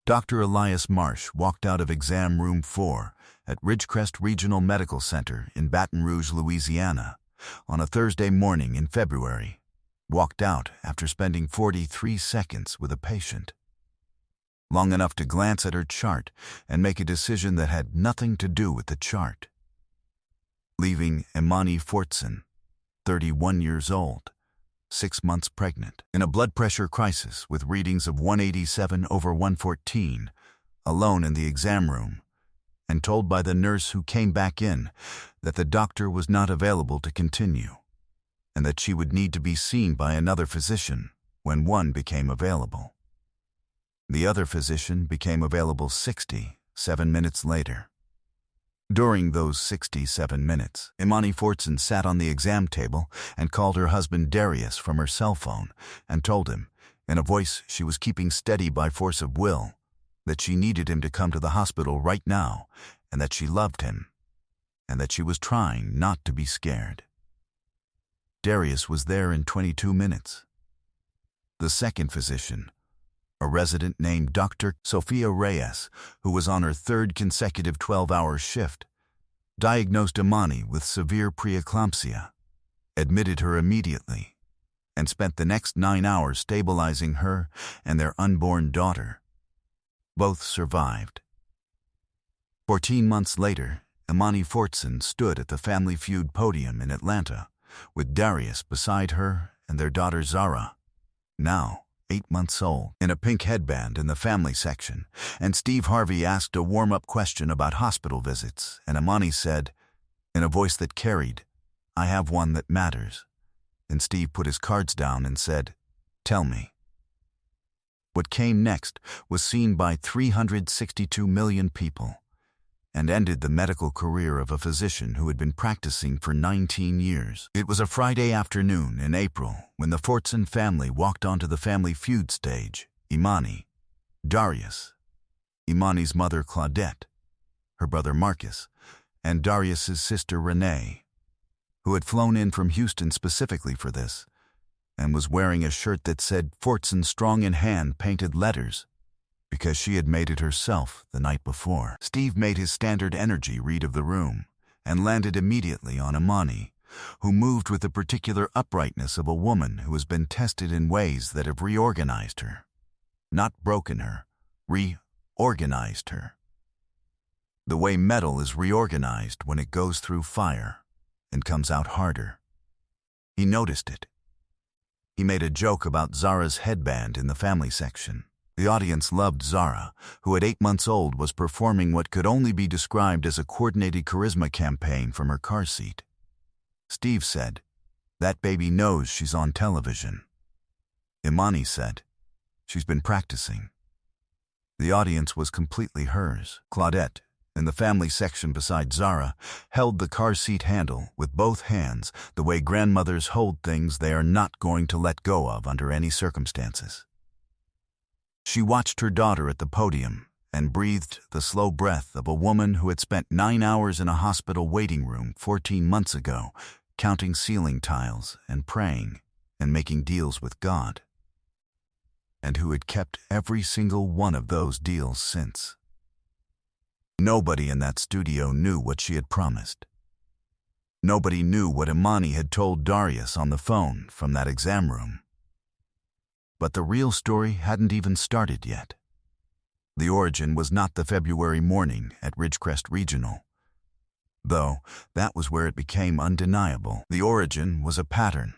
Dr. Elias Marsh walked out of exam room 4 at Ridgecrest Regional Medical Center in Baton Rouge, Louisiana, on a Thursday morning in February. Walked out after spending 43 seconds with a patient. Long enough to glance at her chart and make a decision that had nothing to do with the chart. Leaving Imani Fortson, 31 years old, 6 months pregnant, in a blood pressure crisis with readings of 187/114, alone in the exam room, and told by the nurse who came back in that the doctor was not available to continue, and that she would need to be seen by another physician when one became available. The other physician became available 67 minutes later. During those 67 minutes, Imani Fortson sat on the exam table and called her husband Darius from her cell phone and told him, in a voice she was keeping steady by force of will, that she needed him to come to the hospital right now and that she loved him, and that she was trying not to be scared. Darius was there in 22 minutes. The second physician, a resident named Dr. Sophia Reyes, who was on her third consecutive 12-hour shift, diagnosed Imani with severe preeclampsia, admitted her immediately, and spent the next 9 hours stabilizing her and their unborn daughter. Both survived. 14 months later, Imani Fortson stood at the Family Feud podium in Atlanta, with Darius beside her and their daughter Zara, now 8 months old, in a pink headband in the family section, and Steve Harvey asked a warm-up question about hospital visits, and Imani said, in a voice that carried, "I have one that matters," and Steve put his cards down and said, "Tell me." What came next was seen by 362 million people, and ended the medical career of a physician who had been practicing for 19 years. It was a Friday afternoon in April when the Fortson family walked onto the Family Feud stage. Imani, Darius, Imani's mother Claudette, her brother Marcus, and Darius's sister Renee, who had flown in from Houston specifically for this, and was wearing a shirt that said Fortson strong in hand-painted letters, because she had made it herself the night before. Steve made his standard energy read of the room and landed immediately on Imani, who moved with the particular uprightness of a woman who has been tested in ways that have reorganized her. Not broken her, reorganized her. The way metal is reorganized when it goes through fire and comes out harder. He noticed it. He made a joke about Zara's headband in the family section. The audience loved Zara, who at 8 months old was performing what could only be described as a coordinated charisma campaign from her car seat. Steve said, "That baby knows she's on television." Imani said, "She's been practicing." The audience was completely hers. Claudette, in the family section beside Zara, held the car seat handle with both hands, the way grandmothers hold things they are not going to let go of under any circumstances. She watched her daughter at the podium and breathed the slow breath of a woman who had spent 9 hours in a hospital waiting room 14 months ago, counting ceiling tiles and praying and making deals with God, and who had kept every single one of those deals since. Nobody in that studio knew what she had promised. Nobody knew what Imani had told Darius on the phone from that exam room. But the real story hadn't even started yet. The origin was not the February morning at Ridgecrest Regional, though that was where it became undeniable. The origin was a pattern.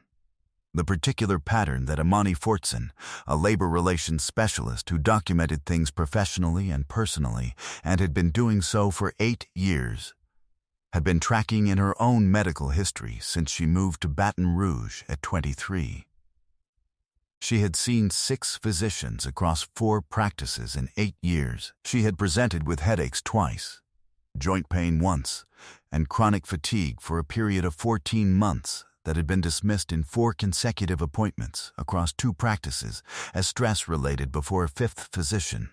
The particular pattern that Imani Fortson, a labor relations specialist who documented things professionally and personally and had been doing so for 8 years, had been tracking in her own medical history since she moved to Baton Rouge at 23. She had seen 6 physicians across 4 practices in 8 years. She had presented with headaches twice, joint pain once, and chronic fatigue for a period of 14 months that had been dismissed in 4 consecutive appointments across 2 practices as stress-related before a 5th physician,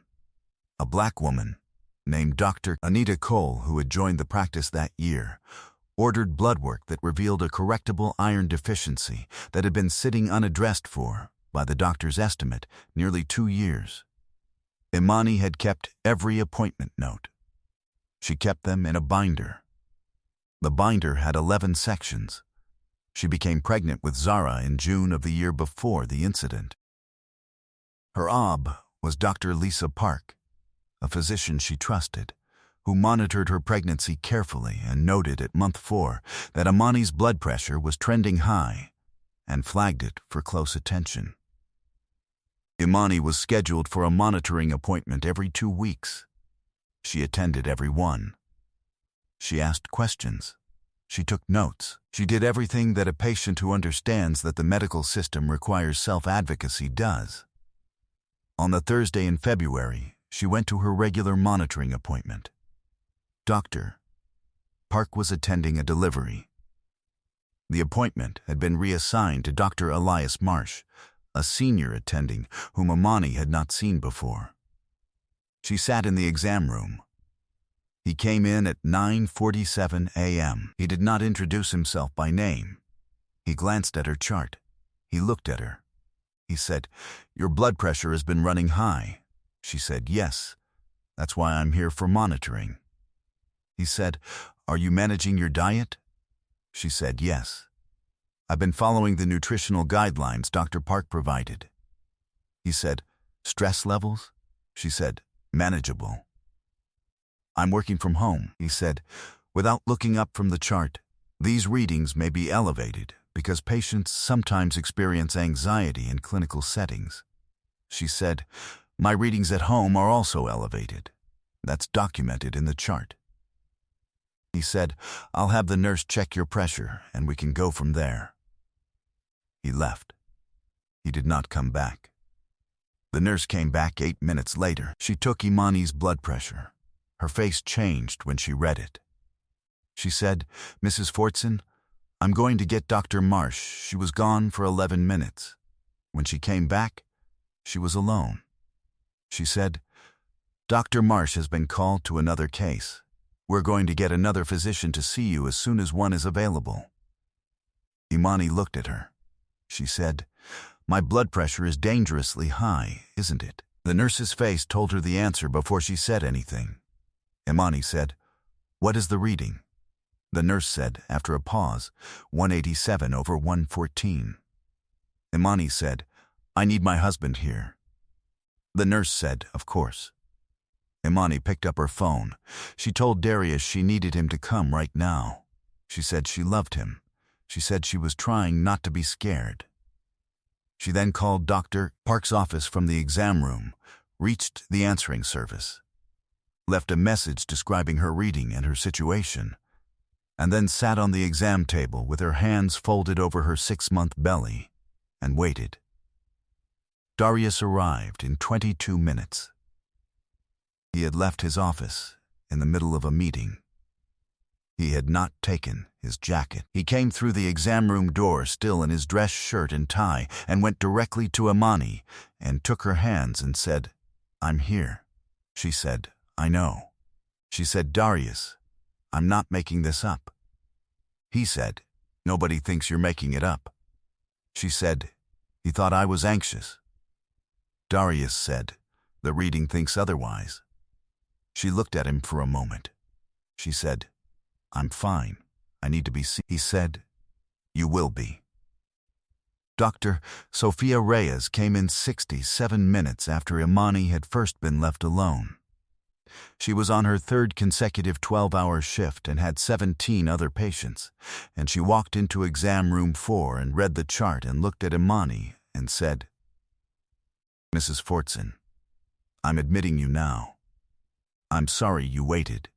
a black woman named Dr. Anita Cole, who had joined the practice that year, ordered blood work that revealed a correctable iron deficiency that had been sitting unaddressed for, by the doctor's estimate, nearly 2 years. Imani had kept every appointment note. She kept them in a binder. The binder had 11 sections. She became pregnant with Zara in June of the year before the incident. Her OB was Dr. Lisa Park, a physician she trusted, who monitored her pregnancy carefully and noted at month 4 that Imani's blood pressure was trending high and flagged it for close attention. Imani was scheduled for a monitoring appointment every 2 weeks. She attended every one. She asked questions. She took notes. She did everything that a patient who understands that the medical system requires self-advocacy does. On the Thursday in February, she went to her regular monitoring appointment. Dr. Park was attending a delivery. The appointment had been reassigned to Dr. Elias Marsh, a senior attending whom Imani had not seen before. She sat in the exam room. He came in at 9:47 a.m. He did not introduce himself by name. He glanced at her chart. He looked at her. He said, "Your blood pressure has been running high." She said, "Yes. That's why I'm here for monitoring." He said, "Are you managing your diet?" She said, "Yes. I've been following the nutritional guidelines Dr. Park provided." He said, "Stress levels?" She said, "Manageable." "I'm working from home," he said, without looking up from the chart. "These readings may be elevated because patients sometimes experience anxiety in clinical settings." She said, "My readings at home are also elevated. That's documented in the chart." He said, "I'll have the nurse check your pressure and we can go from there." He left. He did not come back. The nurse came back 8 minutes later. She took Imani's blood pressure. Her face changed when she read it. She said, "Mrs. Fortson, I'm going to get Dr. Marsh. She was gone for 11 minutes. When she came back, she was alone." She said, "Dr. Marsh has been called to another case. We're going to get another physician to see you as soon as one is available." Imani looked at her. She said, "My blood pressure is dangerously high, isn't it?" The nurse's face told her the answer before she said anything. Imani said, "What is the reading?" The nurse said, after a pause, 187 over 114. Imani said, "I need my husband here." The nurse said, "Of course." Imani picked up her phone. She told Darius she needed him to come right now. She said she loved him. She said she was trying not to be scared. She then called Dr. Park's office from the exam room, reached the answering service, left a message describing her reading and her situation, and then sat on the exam table with her hands folded over her 6-month belly and waited. Darius arrived in 22 minutes. He had left his office in the middle of a meeting. He had not taken his jacket. He came through the exam room door still in his dress shirt and tie and went directly to Imani and took her hands and said, "I'm here." She said, "I know." She said, "Darius, I'm not making this up." He said, "Nobody thinks you're making it up." She said, "He thought I was anxious." Darius said, "The reading thinks otherwise." She looked at him for a moment. She said, "I'm fine. I need to be seen." He said, "You will be." Dr. Sophia Reyes came in 67 minutes after Imani had first been left alone. She was on her 3rd consecutive 12-hour shift and had 17 other patients, and she walked into exam room 4 and read the chart and looked at Imani and said, "Mrs. Fortson, I'm admitting you now. I'm sorry you waited."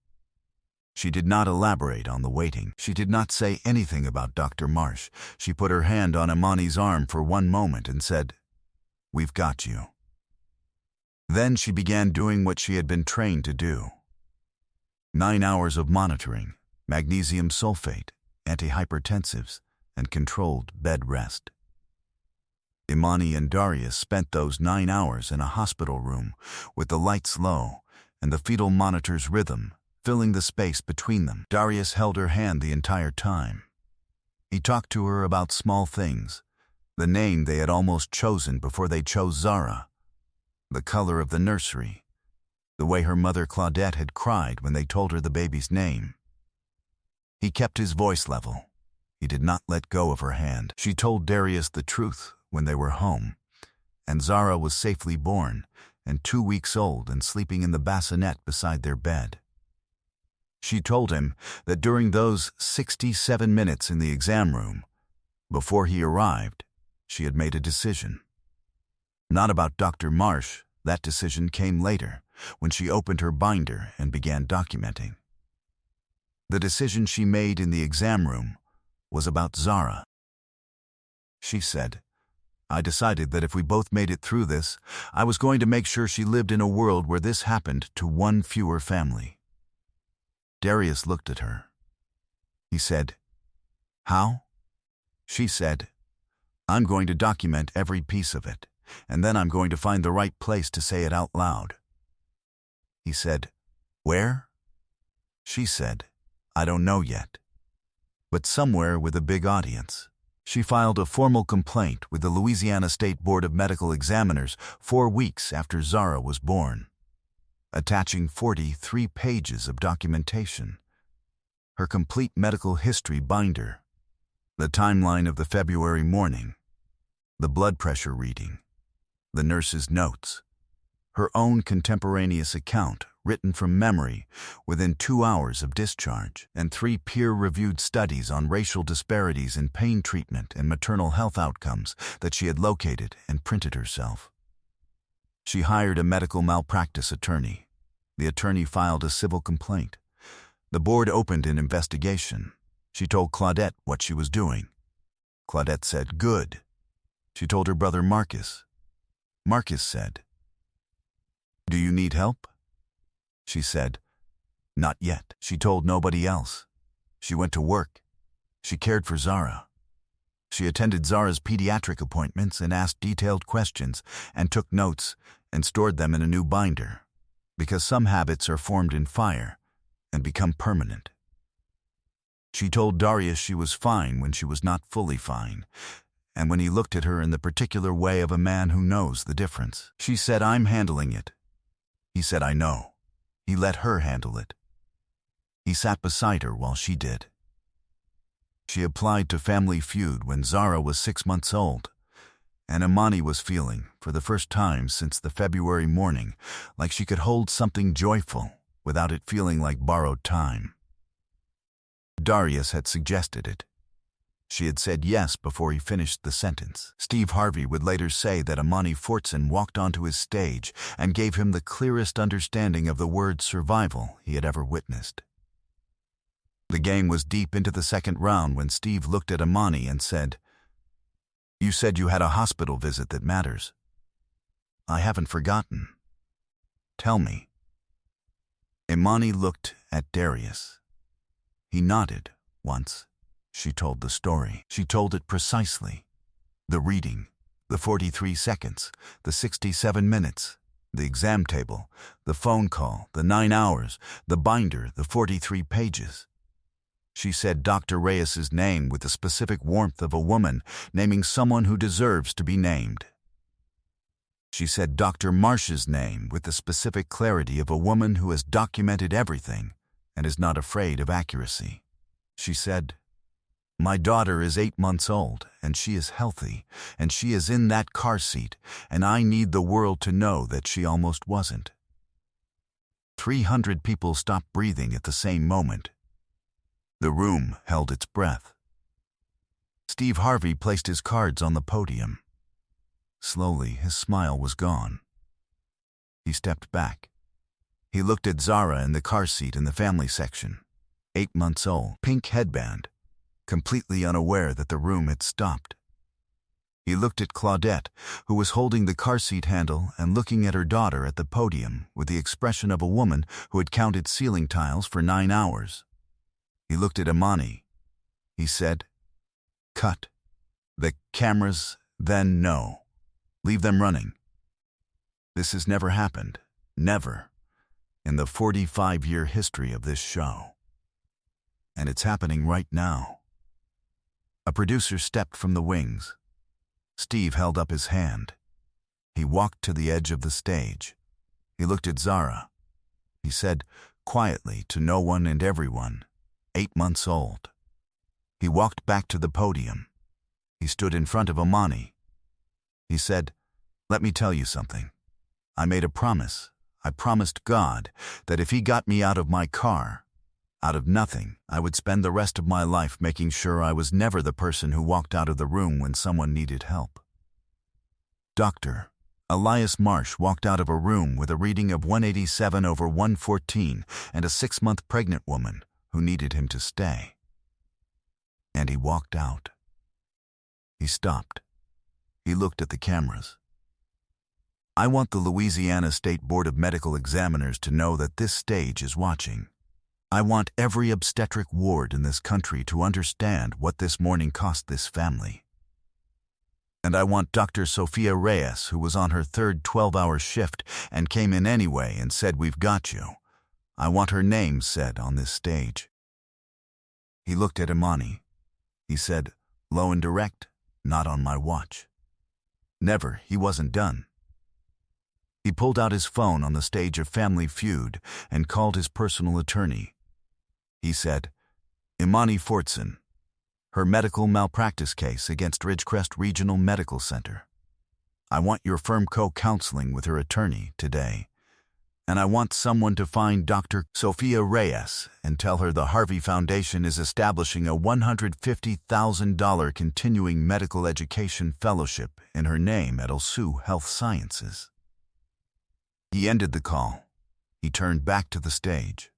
She did not elaborate on the waiting. She did not say anything about Dr. Marsh. She put her hand on Imani's arm for one moment and said, "We've got you." Then she began doing what she had been trained to do. 9 hours of monitoring, magnesium sulfate, antihypertensives, and controlled bed rest. Imani and Darius spent those 9 hours in a hospital room with the lights low and the fetal monitor's rhythm filling the space between them. Darius held her hand the entire time. He talked to her about small things, the name they had almost chosen before they chose Zara, the color of the nursery, the way her mother Claudette had cried when they told her the baby's name. He kept his voice level. He did not let go of her hand. She told Darius the truth when they were home, and Zara was safely born and 2 weeks old and sleeping in the bassinet beside their bed. She told him that during those 67 minutes in the exam room, before he arrived, she had made a decision. Not about Dr. Marsh. That decision came later, when she opened her binder and began documenting. The decision she made in the exam room was about Zara. She said, "I decided that if we both made it through this, I was going to make sure she lived in a world where this happened to one fewer family." Darius looked at her. He said, "How?" She said, "I'm going to document every piece of it, and then I'm going to find the right place to say it out loud." He said, "Where?" She said, "I don't know yet, but somewhere with a big audience." She filed a formal complaint with the Louisiana State Board of Medical Examiners 4 weeks after Zara was born, attaching 43 pages of documentation, her complete medical history binder, the timeline of the February morning, the blood pressure reading, the nurse's notes, her own contemporaneous account written from memory within 2 hours of discharge, and 3 peer-reviewed studies on racial disparities in pain treatment and maternal health outcomes that she had located and printed herself. She hired a medical malpractice attorney. The attorney filed a civil complaint. The board opened an investigation. She told Claudette what she was doing. Claudette said, "Good." She told her brother Marcus. Marcus said, "Do you need help?" She said, "Not yet." She told nobody else. She went to work. She cared for Zara. She attended Zara's pediatric appointments and asked detailed questions and took notes and stored them in a new binder, because some habits are formed in fire and become permanent. She told Darius she was fine when she was not fully fine, and when he looked at her in the particular way of a man who knows the difference. She said, "I'm handling it." He said, "I know." He let her handle it. He sat beside her while she did. She applied to Family Feud when Zara was 6 months old, and Imani was feeling, for the first time since the February morning, like she could hold something joyful without it feeling like borrowed time. Darius had suggested it. She had said yes before he finished the sentence. Steve Harvey would later say that Imani Fortson walked onto his stage and gave him the clearest understanding of the word survival he had ever witnessed. The game was deep into the second round when Steve looked at Imani and said, "You said you had a hospital visit that matters." "I haven't forgotten. Tell me." Imani looked at Darius. He nodded once. She told the story. She told it precisely. The reading, the 43 seconds, the 67 minutes, the exam table, the phone call, the 9 hours, the binder, the 43 pages. She said Dr. Reyes's name with the specific warmth of a woman naming someone who deserves to be named. She said Dr. Marsh's name with the specific clarity of a woman who has documented everything and is not afraid of accuracy. She said, "My daughter is 8 months old, and she is healthy, and she is in that car seat, and I need the world to know that she almost wasn't." 300 people stopped breathing at the same moment. The room held its breath. Steve Harvey placed his cards on the podium. Slowly, his smile was gone. He stepped back. He looked at Zara in the car seat in the family section, 8 months old, pink headband, completely unaware that the room had stopped. He looked at Claudette, who was holding the car seat handle and looking at her daughter at the podium with the expression of a woman who had counted ceiling tiles for 9 hours. He looked at Imani. He said, "Cut. The cameras, then no. Leave them running. This has never happened, never, in the 45-year history of this show. And it's happening right now." A producer stepped from the wings. Steve held up his hand. He walked to the edge of the stage. He looked at Zara. He said, quietly to no one and everyone, 8 months old. He walked back to the podium. He stood in front of Imani. He said, "Let me tell you something. I made a promise. I promised God that if He got me out of my car, out of nothing, I would spend the rest of my life making sure I was never the person who walked out of the room when someone needed help." Dr. Elias Marsh walked out of a room with a reading of 187/114 and a 6-month pregnant woman who needed him to stay. And he walked out. He stopped. He looked at the cameras. I want the Louisiana State Board of Medical Examiners to know that this stage is watching. I want every obstetric ward in this country to understand what this morning cost this family. And I want Dr. Sophia Reyes, who was on her third 12-hour shift and came in anyway and said, "We've got you." I want her name said on this stage. He looked at Imani. He said, low and direct, "Not on my watch." Never, he wasn't done. He pulled out his phone on the stage of Family Feud and called his personal attorney. He said, "Imani Fortson, her medical malpractice case against Ridgecrest Regional Medical Center. I want your firm co-counseling with her attorney today. And I want someone to find Dr. Sophia Reyes and tell her the Harvey Foundation is establishing a $150,000 continuing medical education fellowship in her name at Elsu Health Sciences." He ended the call. He turned back to the stage.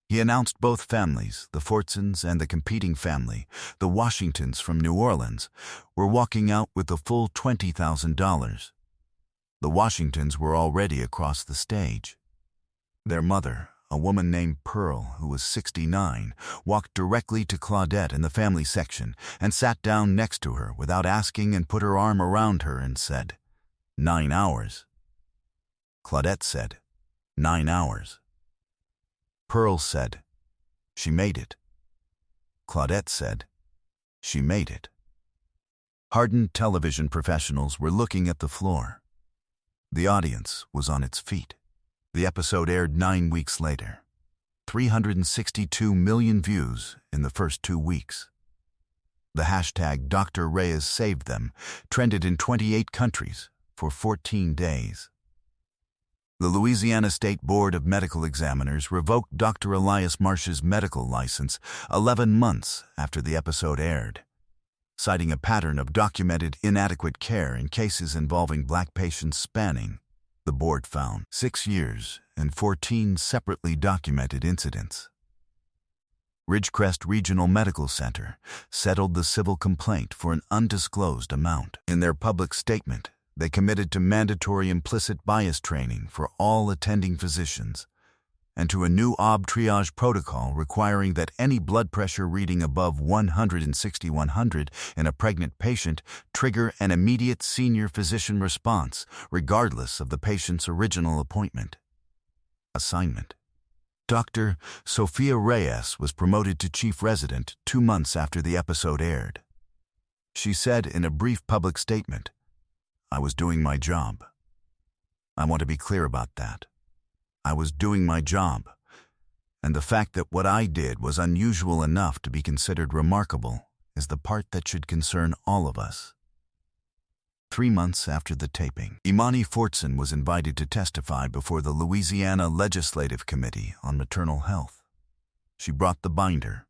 He announced both families, the Fortsons and the competing family, the Washingtons from New Orleans, were walking out with the full $20,000. The Washingtons were already across the stage. Their mother, a woman named Pearl, who was 69, walked directly to Claudette in the family section and sat down next to her without asking and put her arm around her and said, 9 hours. Claudette said, 9 hours. Pearl said, "She made it." Claudette said, "She made it." Hardened television professionals were looking at the floor. The audience was on its feet. The episode aired 9 weeks later. 362 million views in the first 2 weeks. The hashtag Dr. Reyes Saved Them trended in 28 countries for 14 days. The Louisiana State Board of Medical Examiners revoked Dr. Elias Marsh's medical license 11 months after the episode aired, citing a pattern of documented inadequate care in cases involving Black patients spanning, the board found, 6 years and 14 separately documented incidents. Ridgecrest Regional Medical Center settled the civil complaint for an undisclosed amount. In their public statement, they committed to mandatory implicit bias training for all attending physicians and to a new OB triage protocol requiring that any blood pressure reading above 160/100 in a pregnant patient trigger an immediate senior physician response, regardless of the patient's original assignment. Dr. Sophia Reyes was promoted to chief resident 2 months after the episode aired. She said in a brief public statement, "I was doing my job. I want to be clear about that. I was doing my job, and the fact that what I did was unusual enough to be considered remarkable is the part that should concern all of us." 3 months after the taping, Imani Fortson was invited to testify before the Louisiana Legislative Committee on Maternal Health. She brought the binder.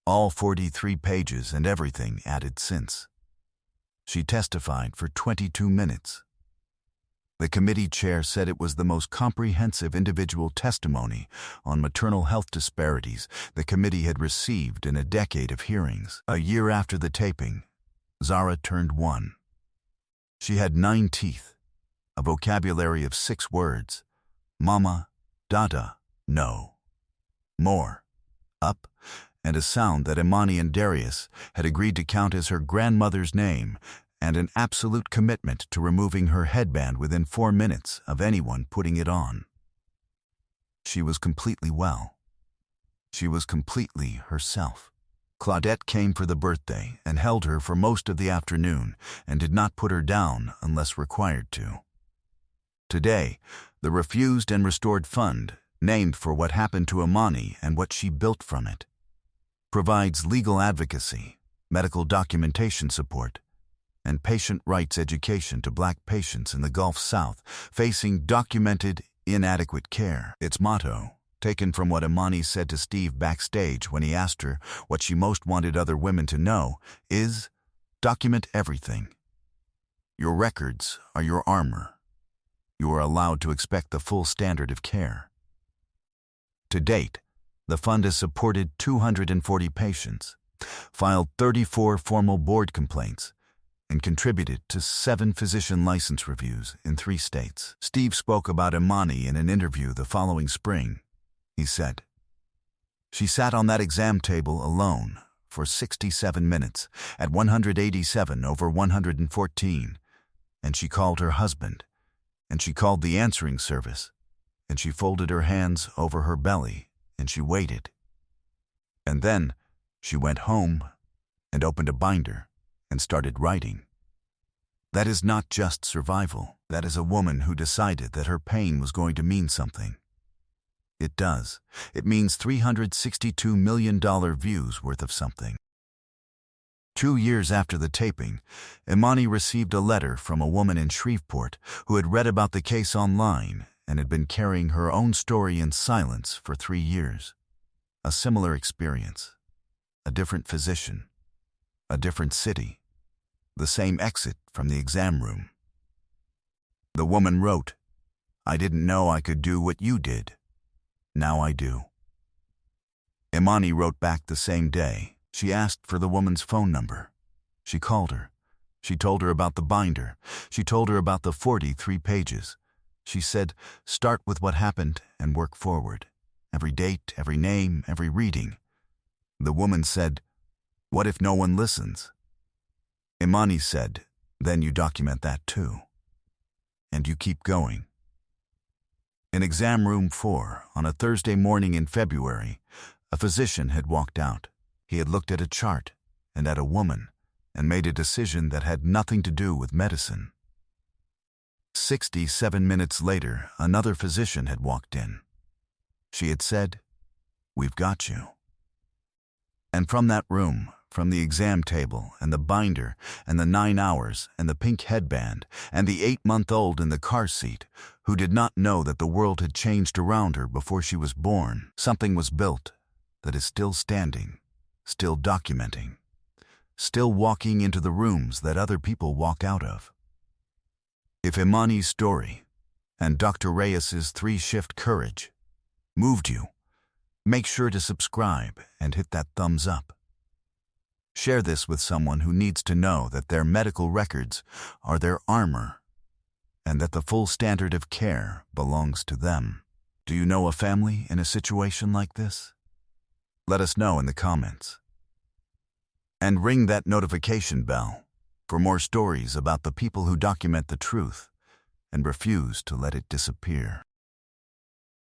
All 43 pages and everything added since. She testified for 22 minutes. The committee chair said it was the most comprehensive individual testimony on maternal health disparities the committee had received in a decade of hearings. A year after the taping, Zara turned 1. She had 9 teeth, a vocabulary of 6 words: mama, dada, no, more, up, and a sound that Imani and Darius had agreed to count as her grandmother's name, and an absolute commitment to removing her headband within 4 minutes of anyone putting it on. She was completely well. She was completely herself. Claudette came for the birthday and held her for most of the afternoon and did not put her down unless required to. Today, the Refused and Restored Fund, named for what happened to Imani and what she built from it, provides legal advocacy, medical documentation support, and patient rights education to Black patients in the Gulf South facing documented inadequate care. Its motto, taken from what Imani said to Steve backstage when he asked her what she most wanted other women to know, is document everything. Your records are your armor. You are allowed to expect the full standard of care. To date, the fund has supported 240 patients, filed 34 formal board complaints, and contributed to 7 physician license reviews in 3 states. Steve spoke about Imani in an interview the following spring. He said, "She sat on that exam table alone for 67 minutes at 187 over 114, and she called her husband, and she called the answering service, and she folded her hands over her belly, and she waited. And then she went home and opened a binder and started writing. That is not just survival. That is a woman who decided that her pain was going to mean something. It does. It means $362 million views worth of something." 2 years after the taping, Imani received a letter from a woman in Shreveport who had read about the case online and had been carrying her own story in silence for 3 years. A similar experience. A different physician. A different city. The same exit from the exam room. The woman wrote, "I didn't know I could do what you did. Now I do." Imani wrote back the same day. She asked for the woman's phone number. She called her. She told her about the binder. She told her about the 43 pages. She said, "Start with what happened and work forward. Every date, every name, every reading." The woman said, "What if no one listens?" Imani said, "Then you document that too. And you keep going." In exam room 4, on a Thursday morning in February, a physician had walked out. He had looked at a chart and at a woman and made a decision that had nothing to do with medicine. 67 minutes later, another physician had walked in. She had said, "We've got you." And from that room, from the exam table and the binder and the 9 hours and the pink headband and the 8-month-old in the car seat, who did not know that the world had changed around her before she was born, something was built that is still standing, still documenting, still walking into the rooms that other people walk out of. If Imani's story and Dr. Reyes's 3-shift courage moved you, make sure to subscribe and hit that thumbs up. Share this with someone who needs to know that their medical records are their armor and that the full standard of care belongs to them. Do you know a family in a situation like this? Let us know in the comments. And ring that notification bell for more stories about the people who document the truth and refuse to let it disappear.